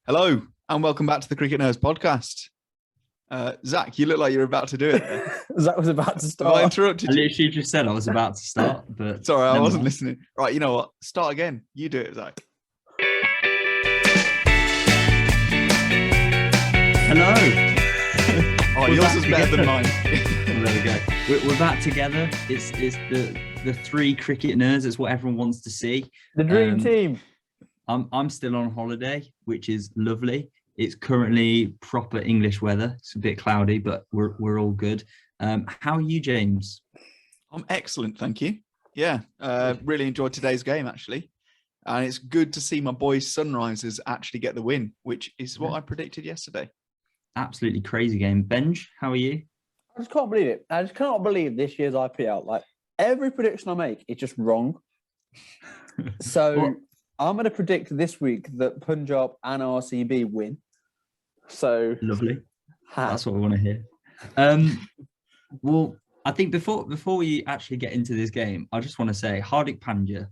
Hello, and welcome back to the Cricket Nerds podcast. Zach, you look like you're about to do it there. Zach was about to Have start. I interrupted I you? literally just said I was about to start, but Sorry, I never wasn't mind. listening. Right, you know what? Start again. You do it, Zach. Hello. Oh, We're yours back is better than together. mine. There we go. We're back together. It's the three cricket nerds. It's what everyone wants to see. The dream team. I'm still on holiday, which is lovely. It's currently proper English weather. It's a bit cloudy, but we're all good. How are you, James? I'm excellent, thank you. Yeah, really enjoyed today's game, actually. And it's good to see my boys Sunrisers actually get the win, which is what I predicted yesterday. Absolutely crazy game. Benj, how are you? I just can't believe it. I just cannot believe this year's IPL. Like, every prediction I make is just wrong. So What? I'm going to predict this week that Punjab and RCB win. So Lovely. That's what we want to hear. Well, I think before we actually get into this game, I just want to say Hardik Pandya,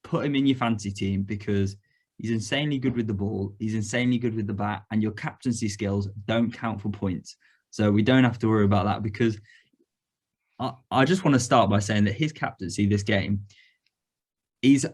put him in your fantasy team because he's insanely good with the ball, he's insanely good with the bat, and your captaincy skills don't count for points. So we don't have to worry about that because I just want to start by saying that his captaincy this game, he's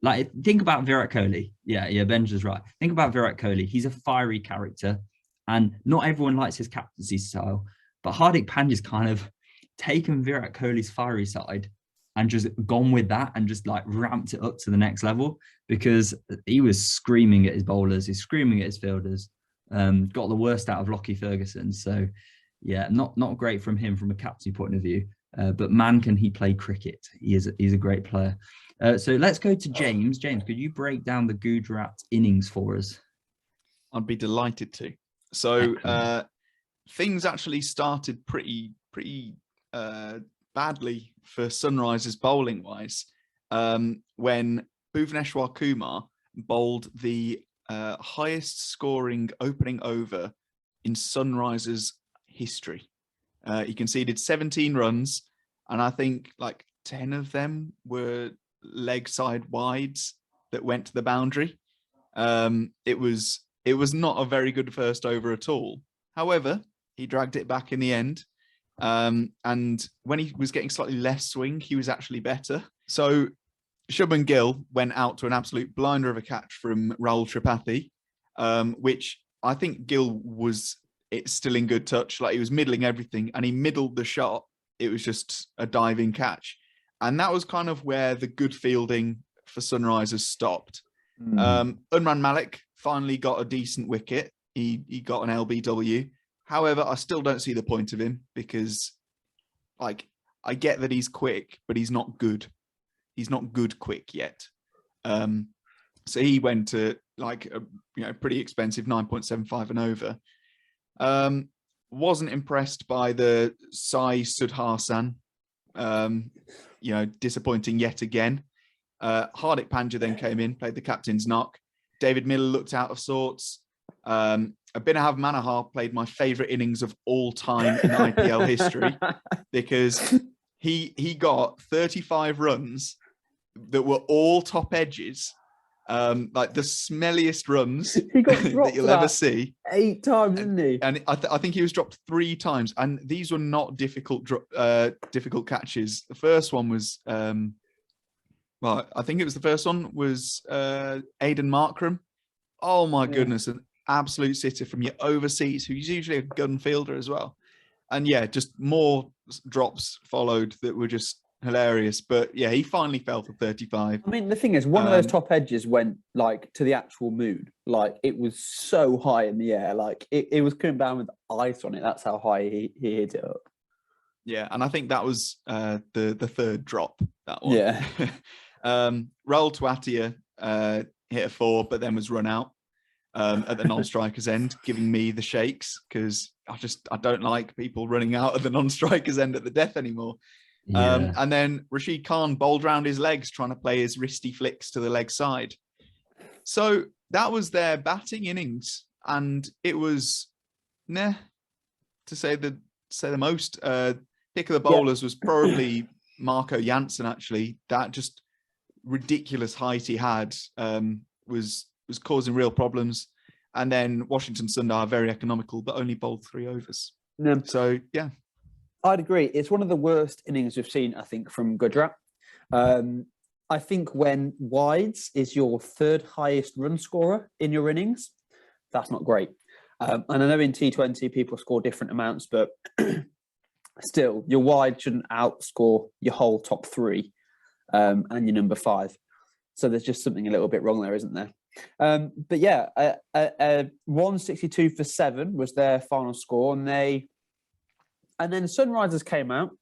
like, think about Virat Kohli. Yeah, Benja's right. Think about Virat Kohli. He's a fiery character and not everyone likes his captaincy style. But Hardik Pandya's kind of taken Virat Kohli's fiery side and just gone with that and just like ramped it up to the next level because he was screaming at his bowlers, he's screaming at his fielders, got the worst out of Lockie Ferguson. So yeah, not great from him from a captaincy point of view. But man, can he play cricket? He's a great player. So let's go to James. James, could you break down the Gujarat innings for us? I'd be delighted to. So things actually started pretty badly for Sunrisers bowling wise when Bhuvneshwar Kumar bowled the highest scoring opening over in Sunrisers history. He conceded 17 runs, and I think like 10 of them were leg side wides that went to the boundary. It was not a very good first over at all. However, he dragged it back in the end. And when he was getting slightly less swing, he was actually better. So Shubman Gill went out to an absolute blinder of a catch from Rahul Tripathi, which I think Gill was still in good touch. Like, he was middling everything and he middled the shot. It was just a diving catch. And that was kind of where the good fielding for Sunrisers stopped. Umran Malik finally got a decent wicket. He got an LBW. However, I still don't see the point of him because, like, I get that he's quick, but he's not good. He's not good quick yet. So he went to like a pretty expensive 9.75 and over. Wasn't impressed by the Sai Sudharsan. Disappointing yet again. Hardik Pandya then came in, played the captain's knock. David Miller looked out of sorts. Abhinav Manohar played my favourite innings of all time in IPL history because he got 35 runs that were all top edges, like the smelliest runs He got dropped that you'll ever see. 8 times, didn't he? And I think he was dropped 3 times, and these were not difficult catches. The first one was, I think it was the first one was Aidan Markram. Oh my goodness, an absolute sitter from your overseas, who's usually a gun fielder as well. And yeah, just more drops followed that were just hilarious. But yeah, he finally fell for 35. I mean, the thing is, one of those top edges went like to the actual moon. Like, it was so high in the air. Like, it was coming down with ice on it. That's how high he hit it up. Yeah, and I think that was the third drop, that one. Yeah. Rahul Tewatia hit a 4, but then was run out at the non-striker's end, giving me the shakes because I don't like people running out at the non-striker's end at the death anymore. Yeah. And then Rashid Khan bowled round his legs, trying to play his wristy flicks to the leg side. So that was their batting innings, and it was to say the most. Pick of the bowlers was probably Marco Janssen. Actually, that just ridiculous height he had was was causing real problems. And then Washington Sundar are very economical, but only bowled 3 overs. No, So yeah, I'd agree. It's one of the worst innings we've seen, I think, from Gujarat. I think when wides is your 3rd highest run scorer in your innings, that's not great. And I know in T20 people score different amounts, but still, your wide shouldn't outscore your whole top 3 and your number 5. So there's just something a little bit wrong there, isn't there? But yeah, 162 for 7 was their final score, and then Sunrisers came out,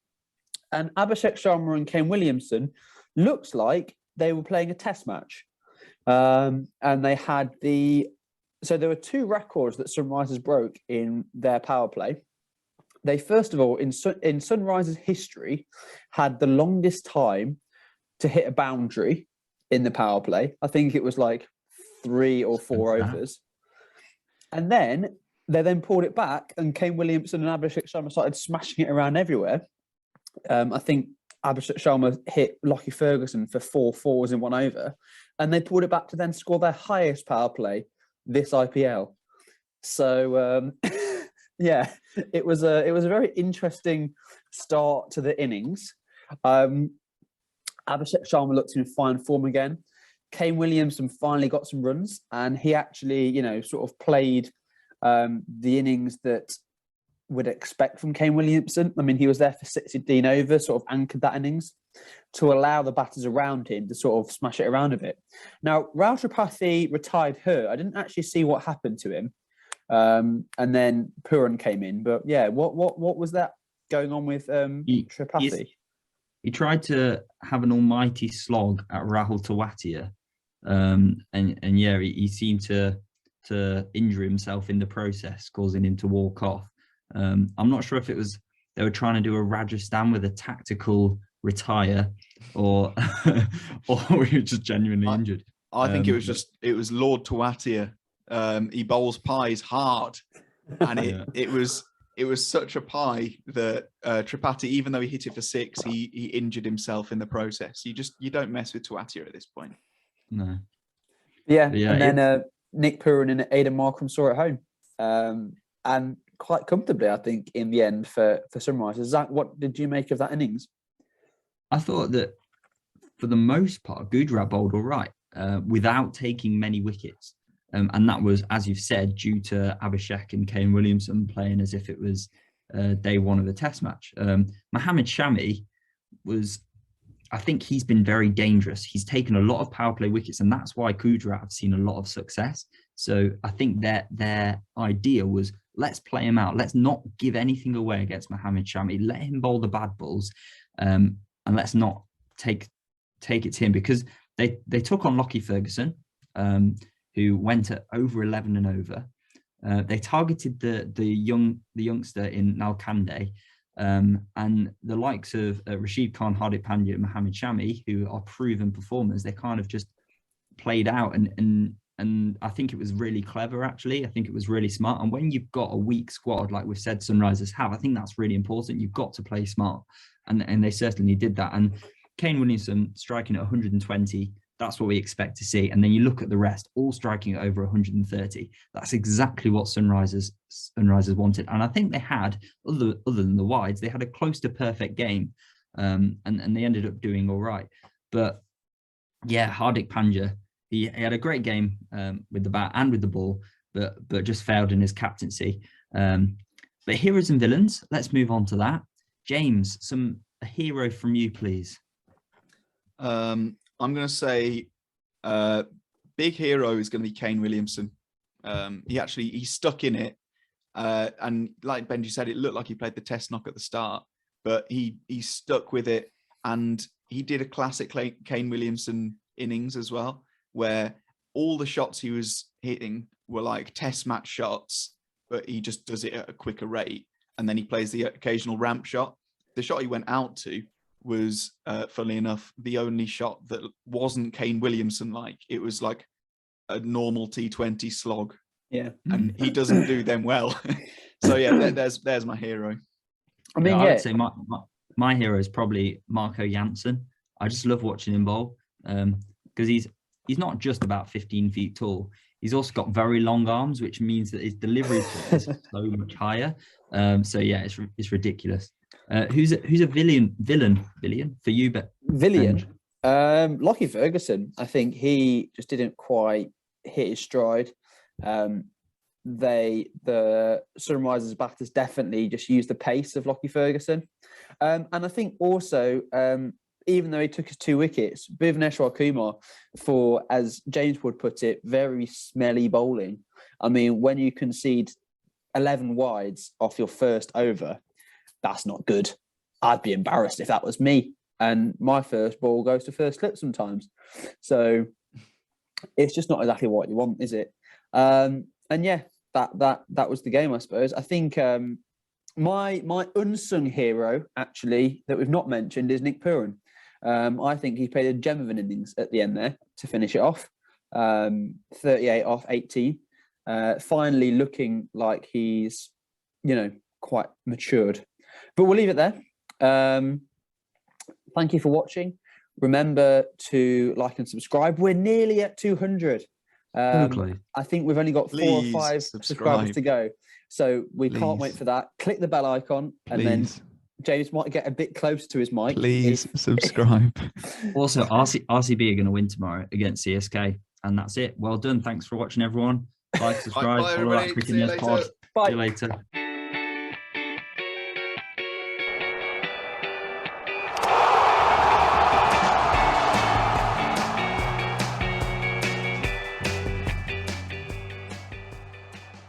and Abhishek Sharma and Kane Williamson looks like they were playing a test match. And they had so there were 2 records that Sunrisers broke in their power play. They, first of all, in Sunrisers history, had the longest time to hit a boundary in the power play. I think it was like 3 or 4 overs. And then they pulled it back, and Kane Williamson and Abhishek Sharma started smashing it around everywhere. I think Abhishek Sharma hit Lockie Ferguson for 4 fours in 1 over, and they pulled it back to then score their highest power play this IPL. So yeah, it was a very interesting start to the innings. Abhishek Sharma looked in fine form again. Kane Williamson finally got some runs, and he actually, sort of played the innings that would expect from Kane Williamson. I mean, he was there for 16 overs, sort of anchored that innings to allow the batters around him to sort of smash it around a bit. Now, Rahul Tripathi retired hurt. I didn't actually see what happened to him. And then Puran came in. But yeah, what was that going on with Tripathi? He tried to have an almighty slog at Rahul Tewatia. And yeah, he seemed to injure himself in the process, causing him to walk off. I'm not sure if it was they were trying to do a Rajasthan with a tactical retire, or or he was just genuinely injured. I think it was Lord Tewatia. He bowls pies hard, and it was such a pie that Tripathi, even though he hit it for 6, he injured himself in the process. You don't mess with Tewatia at this point. No. Yeah, and then Nick Puran and Aidan Markram saw it home, and quite comfortably, I think, in the end for Sunrisers. Zach, what did you make of that innings? I thought that for the most part, Gujarat bowled all right without taking many wickets. And that was, as you've said, due to Abhishek and Kane Williamson playing as if it was day 1 of the test match. Mohammad Shami I think he's been very dangerous. He's taken a lot of power play wickets, and that's why Gujarat have seen a lot of success. So I think their idea was, let's play him out. Let's not give anything away against Mohammad Shami. Let him bowl the bad balls, and let's not take it to him, because they took on Lockie Ferguson, who went at over 11 and over. They targeted the youngster in Nalkande, and the likes of Rashid Khan, Hardik Pandya, and Mohammad Shami, who are proven performers. They kind of just played out, and I think it was really clever, actually. I think it was really smart. And when you've got a weak squad, like we've said Sunrisers have, I think that's really important. You've got to play smart, and they certainly did that. And Kane Williamson striking at 120, that's what we expect to see. And then you look at the rest, all striking at over 130. That's exactly what Sunrisers wanted. And I think they had, other than the wides, they had a close to perfect game, and they ended up doing all right. But yeah, Hardik Pandya, he had a great game with the bat and with the ball, but just failed in his captaincy. But heroes and villains, let's move on to that. James, a hero from you, please. I'm going to say big hero is going to be Kane Williamson. He stuck in it. And like Benji said, it looked like he played the test knock at the start, but he stuck with it. And he did a classic Kane Williamson innings as well, where all the shots he was hitting were like test match shots, but he just does it at a quicker rate. And then he plays the occasional ramp shot. The shot he went out to was, funnily enough, the only shot that wasn't Kane Williamson-like. It was like a normal T20 slog. Yeah. And he doesn't do them well. So yeah, there's my hero. I mean, I would say my hero is probably Marco Jansen. I just love watching him bowl, because he's not just about 15 feet tall. He's also got very long arms, which means that his delivery point is so much higher. So yeah, it's ridiculous. Who's a villain for you? But Villian, Lockie Ferguson. I think he just didn't quite hit his stride. The Sunrisers batters definitely just used the pace of Lockie Ferguson, and I think also even though he took his 2 wickets, Bhuvaneshwar Kumar, for, as James would put it, very smelly bowling. I mean, when you concede 11 wides off your first over, that's not good. I'd be embarrassed if that was me. And my first ball goes to first slip sometimes. So it's just not exactly what you want, is it? And yeah, that was the game, I suppose. I think my unsung hero, actually, that we've not mentioned is Nick Puran. I think he played a gem of an innings at the end there to finish it off. 38 off 18. Finally looking like he's, quite matured. But we'll leave it there. Thank you for watching. Remember to like and subscribe. We're nearly at 200. I think we've only got 4 or 5 subscribers to go. So we can't wait for that. Click the bell icon and then James might get a bit closer to his mic. Please subscribe. Also, RCB are going to win tomorrow against CSK. And that's it. Well done. Thanks for watching, everyone. Like, subscribe, follow that Cricket News Pod. Bye. See you later.